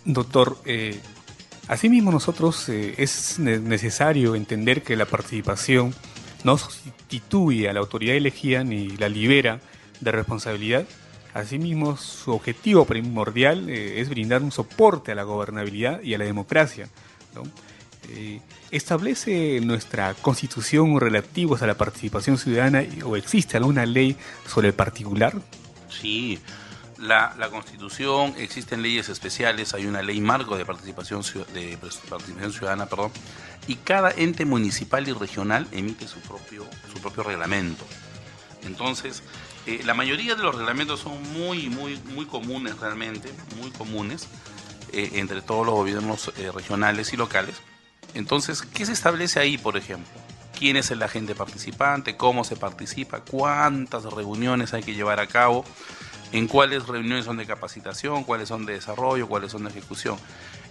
Doctor, asimismo nosotros es necesario entender que la participación no sustituye a la autoridad elegida ni la libera de responsabilidad. Asimismo, su objetivo primordial es brindar un soporte a la gobernabilidad y a la democracia, ¿no? ¿Establece nuestra Constitución relativos a la participación ciudadana o existe alguna ley sobre el particular? Sí, la Constitución, existen leyes especiales, hay una ley marco de participación ciudadana, perdón, y cada ente municipal y regional emite su propio reglamento. Entonces, la mayoría de los reglamentos son muy comunes realmente, muy comunes entre todos los gobiernos regionales y locales. Entonces, ¿qué se establece ahí, por ejemplo? ¿Quién es el agente participante? ¿Cómo se participa? ¿Cuántas reuniones hay que llevar a cabo? ¿En cuáles reuniones son de capacitación? ¿Cuáles son de desarrollo? ¿Cuáles son de ejecución?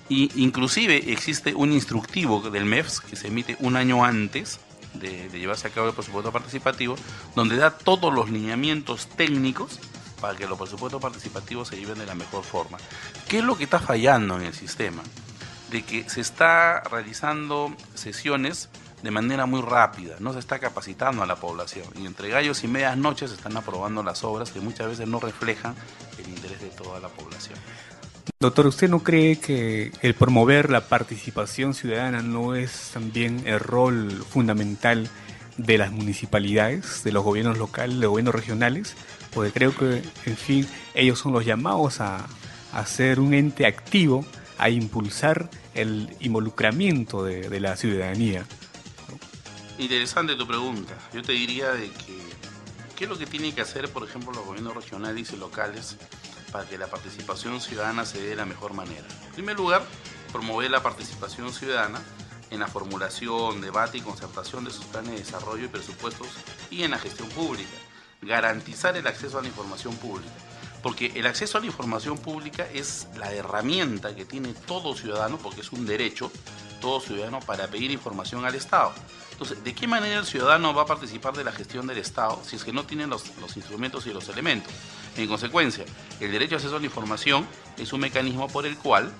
Y inclusive existe un instructivo del MEFS que se emite un año antes de llevarse a cabo el presupuesto participativo, donde da todos los lineamientos técnicos para que los presupuestos participativos se lleven de la mejor forma. ¿Qué es lo que está fallando en el sistema? De que se está realizando sesiones de manera muy rápida, no se está capacitando a la población y entre gallos y medias noches se están aprobando las obras que muchas veces no reflejan el interés de toda la población. Doctor, ¿usted no cree que el promover la participación ciudadana no es también el rol fundamental de las municipalidades, de los gobiernos locales, de los gobiernos regionales? Porque creo que, en fin, ellos son los llamados a ser un ente activo, a impulsar el involucramiento de la ciudadanía. Interesante tu pregunta. Yo te diría de que ¿qué es lo que tienen que hacer, por ejemplo, los gobiernos regionales y locales para que la participación ciudadana se dé de la mejor manera? En primer lugar, promover la participación ciudadana en la formulación, debate y concertación de sus planes de desarrollo y presupuestos y en la gestión pública. Garantizar el acceso a la información pública. Porque el acceso a la información pública es la herramienta que tiene todo ciudadano, porque es un derecho, todo ciudadano, para pedir información al Estado. Entonces, ¿de qué manera el ciudadano va a participar de la gestión del Estado si es que no tiene los instrumentos y los elementos? En consecuencia, el derecho a acceso a la información es un mecanismo por el cual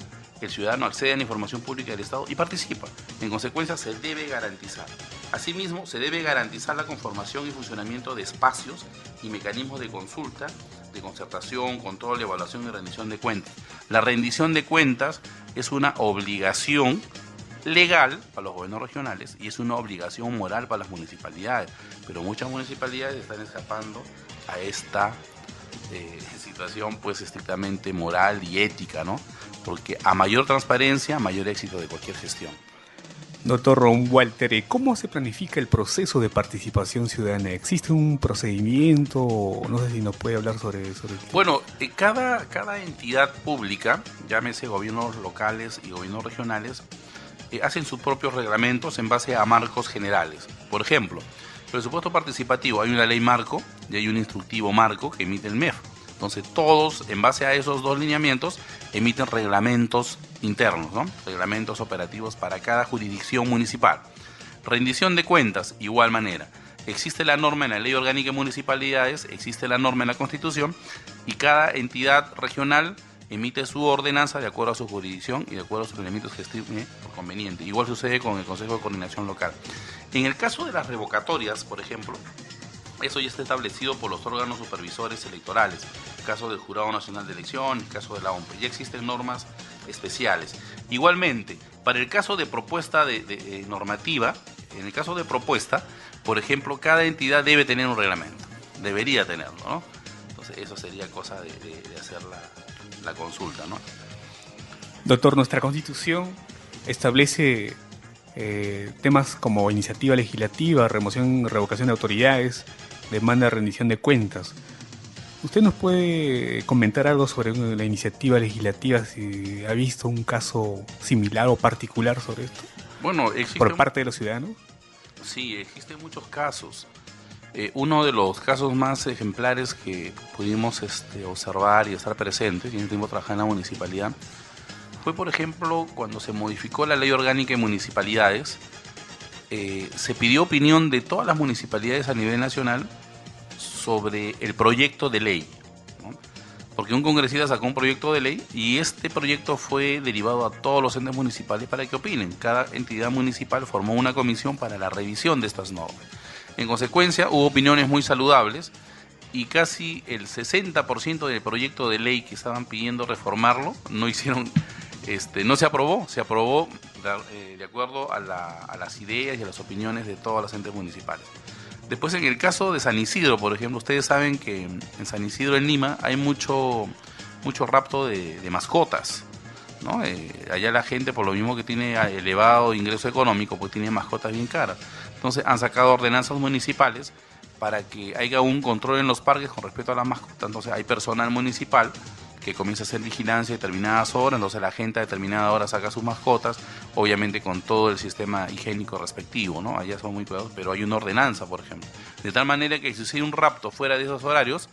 el ciudadano accede a la información pública del Estado y participa. En consecuencia, se debe garantizar. Asimismo, se debe garantizar la conformación y funcionamiento de espacios y mecanismos de consulta, de concertación, control, evaluación y rendición de cuentas. La rendición de cuentas es una obligación legal para los gobiernos regionales y es una obligación moral para las municipalidades, pero muchas municipalidades están escapando a esta situación pues estrictamente moral y ética, ¿no? Porque a mayor transparencia, mayor éxito de cualquier gestión. Doctor Ron Walter, ¿cómo se planifica el proceso de participación ciudadana? ¿Existe un procedimiento? No sé si nos puede hablar sobre eso. Bueno, cada entidad pública, llámese gobiernos locales y gobiernos regionales, hacen sus propios reglamentos en base a marcos generales. Por ejemplo, presupuesto participativo, hay una ley marco y hay un instructivo marco que emite el MEF. Entonces todos, en base a esos dos lineamientos, emiten reglamentos internos, ¿no? Reglamentos operativos para cada jurisdicción municipal. Rendición de cuentas, igual manera. Existe la norma en la Ley Orgánica de Municipalidades, existe la norma en la Constitución y cada entidad regional emite su ordenanza de acuerdo a su jurisdicción y de acuerdo a sus elementos que estime por conveniente. Igual sucede con el Consejo de Coordinación Local. En el caso de las revocatorias, por ejemplo, eso ya está establecido por los órganos supervisores electorales. El caso del Jurado Nacional de Elección, el caso de la OMPE, ya existen normas especiales. Igualmente, para el caso de propuesta de normativa, en el caso de propuesta, por ejemplo, cada entidad debe tener un reglamento, debería tenerlo, ¿no? Entonces eso sería cosa de hacer la consulta, ¿no? Doctor, nuestra Constitución establece temas como iniciativa legislativa, revocación de autoridades, demanda de rendición de cuentas. ¿Usted nos puede comentar algo sobre la iniciativa legislativa, si ha visto un caso similar o particular sobre esto? Bueno, por parte de los ciudadanos. Sí, existen muchos casos. Uno de los casos más ejemplares que pudimos observar y estar presentes, y en el tiempo trabajar en la municipalidad, fue, por ejemplo, cuando se modificó la Ley Orgánica de Municipalidades, se pidió opinión de todas las municipalidades a nivel nacional sobre el proyecto de ley, ¿no? porque un congresista sacó un proyecto de ley y este proyecto fue derivado a todos los entes municipales para que opinen. Cada entidad municipal formó una comisión para la revisión de estas normas. En consecuencia, hubo opiniones muy saludables y casi el 60% del proyecto de ley que estaban pidiendo reformarlo no se aprobó de acuerdo a las ideas y a las opiniones de todas las entes municipales. Después, en el caso de San Isidro, por ejemplo, ustedes saben que en San Isidro, en Lima, hay mucho rapto de mascotas, ¿no? Allá la gente, por lo mismo que tiene elevado ingreso económico, pues tiene mascotas bien caras. Entonces han sacado ordenanzas municipales para que haya un control en los parques con respecto a las mascotas. Entonces hay personal municipal que comienza a hacer vigilancia a determinadas horas, entonces la gente a determinada hora saca sus mascotas, obviamente con todo el sistema higiénico respectivo, ¿no? Allá son muy cuidadosos, pero hay una ordenanza, por ejemplo. De tal manera que si sucede un rapto fuera de esos horarios,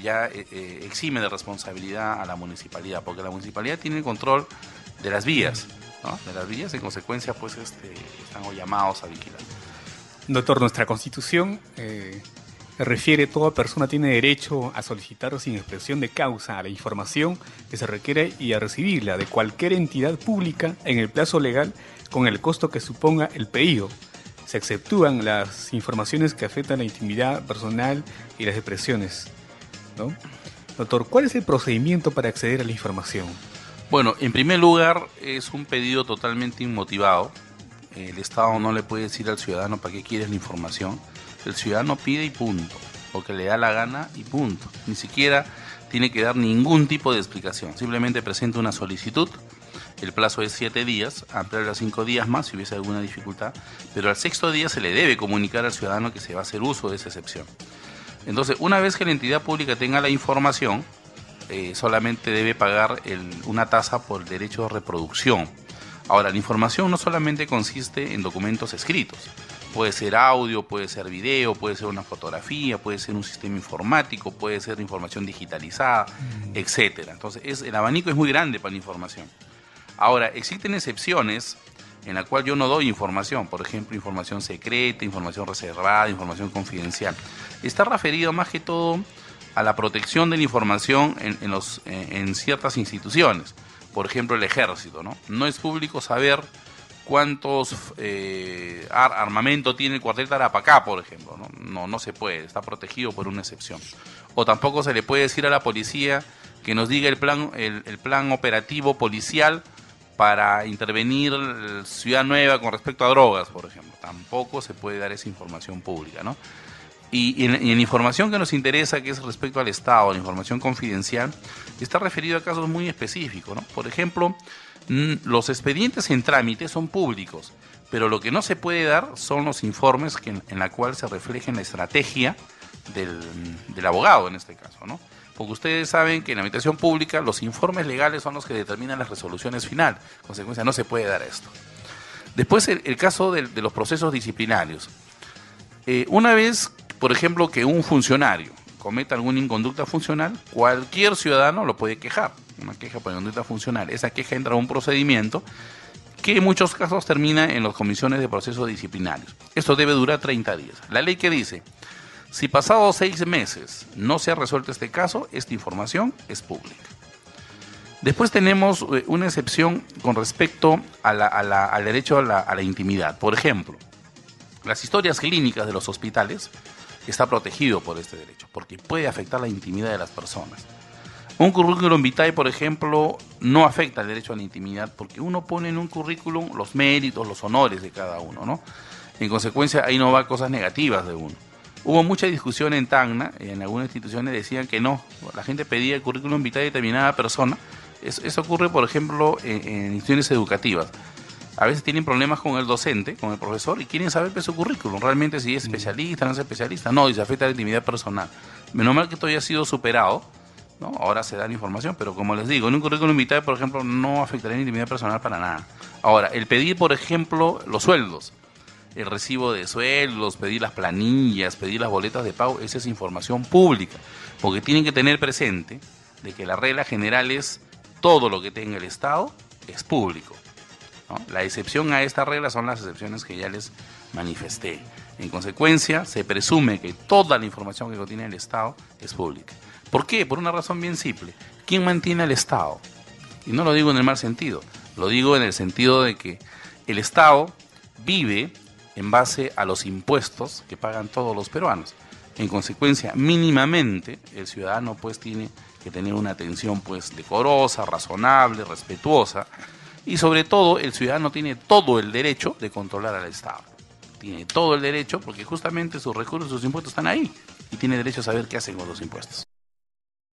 ya exime de responsabilidad a la municipalidad, porque la municipalidad tiene el control de las vías, ¿no? De las vías, en consecuencia, pues están llamados a vigilar. Doctor, nuestra Constitución refiere: toda persona tiene derecho a solicitar sin expresión de causa a la información que se requiere y a recibirla de cualquier entidad pública en el plazo legal con el costo que suponga el pedido. Se exceptúan las informaciones que afectan la intimidad personal y las expresiones, ¿no? Doctor, ¿cuál es el procedimiento para acceder a la información? Bueno, en primer lugar, es un pedido totalmente inmotivado. El Estado no le puede decir al ciudadano para qué quieres la información. El ciudadano pide y punto, porque le da la gana y punto. Ni siquiera tiene que dar ningún tipo de explicación. Simplemente presenta una solicitud, el plazo es 7 días, ampliarlo a 5 días más si hubiese alguna dificultad, pero al 6º día se le debe comunicar al ciudadano que se va a hacer uso de esa excepción. Entonces, una vez que la entidad pública tenga la información, solamente debe pagar una tasa por el derecho de reproducción. Ahora, la información no solamente consiste en documentos escritos, puede ser audio, puede ser video, puede ser una fotografía, puede ser un sistema informático, puede ser información digitalizada, etcétera. Entonces, el abanico es muy grande para la información. Ahora, existen excepciones en la cual yo no doy información, por ejemplo, información secreta, información reservada, información confidencial. Está referido más que todo a la protección de la información en ciertas instituciones. Por ejemplo, el ejército, ¿no? No es público saber cuántos armamento tiene el cuartel Tarapacá, por ejemplo, ¿no? No se puede, está protegido por una excepción. O tampoco se le puede decir a la policía que nos diga el plan operativo policial para intervenir Ciudad Nueva con respecto a drogas, por ejemplo. Tampoco se puede dar esa información pública, ¿no? Y en la información que nos interesa, que es respecto al Estado, la información confidencial, está referido a casos muy específicos, ¿no? Por ejemplo, los expedientes en trámite son públicos, pero lo que no se puede dar son los informes en la cual se refleja la estrategia del abogado en este caso, ¿no? Porque ustedes saben que en la administración pública los informes legales son los que determinan las resoluciones finales. En consecuencia, no se puede dar esto. Después, el caso de los procesos disciplinarios. Una vez, por ejemplo, que un funcionario cometa alguna inconducta funcional, cualquier ciudadano lo puede quejar. Una queja por inconducta funcional. Esa queja entra a un procedimiento que en muchos casos termina en las comisiones de procesos disciplinarios. Esto debe durar 30 días. La ley que dice: si pasados 6 meses no se ha resuelto este caso, esta información es pública. Después tenemos una excepción con respecto al derecho a la intimidad. Por ejemplo, las historias clínicas de los hospitales está protegido por este derecho, porque puede afectar la intimidad de las personas. Un currículum vitae, por ejemplo, no afecta el derecho a la intimidad, porque uno pone en un currículum los méritos, los honores de cada uno, ¿no? En consecuencia, ahí no va cosas negativas de uno. Hubo mucha discusión en Tacna, en algunas instituciones decían que no, la gente pedía el currículum vitae de determinada persona. Eso ocurre, por ejemplo, en instituciones educativas. A veces tienen problemas con el docente, con el profesor, y quieren saber qué es su currículum, realmente si es especialista, no es especialista, no, y se afecta a la intimidad personal. Menos mal que esto ya ha sido superado, ¿no? Ahora se da la información, pero como les digo, en un currículum vitae, por ejemplo, no afectaría la intimidad personal para nada. Ahora, el pedir, por ejemplo, los sueldos, el recibo de sueldos, pedir las planillas, pedir las boletas de pago, esa es información pública, porque tienen que tener presente de que la regla general es todo lo que tenga el Estado es público, ¿no? La excepción a esta regla son las excepciones que ya les manifesté. En consecuencia, se presume que toda la información que contiene el Estado es pública. ¿Por qué? Por una razón bien simple. ¿Quién mantiene al Estado? Y no lo digo en el mal sentido, lo digo en el sentido de que el Estado vive en base a los impuestos que pagan todos los peruanos. En consecuencia, mínimamente, el ciudadano pues tiene que tener una atención pues decorosa, razonable, respetuosa, y sobre todo el ciudadano tiene todo el derecho de controlar al Estado. Tiene todo el derecho porque justamente sus recursos, sus impuestos están ahí, y tiene derecho a saber qué hacen con los impuestos.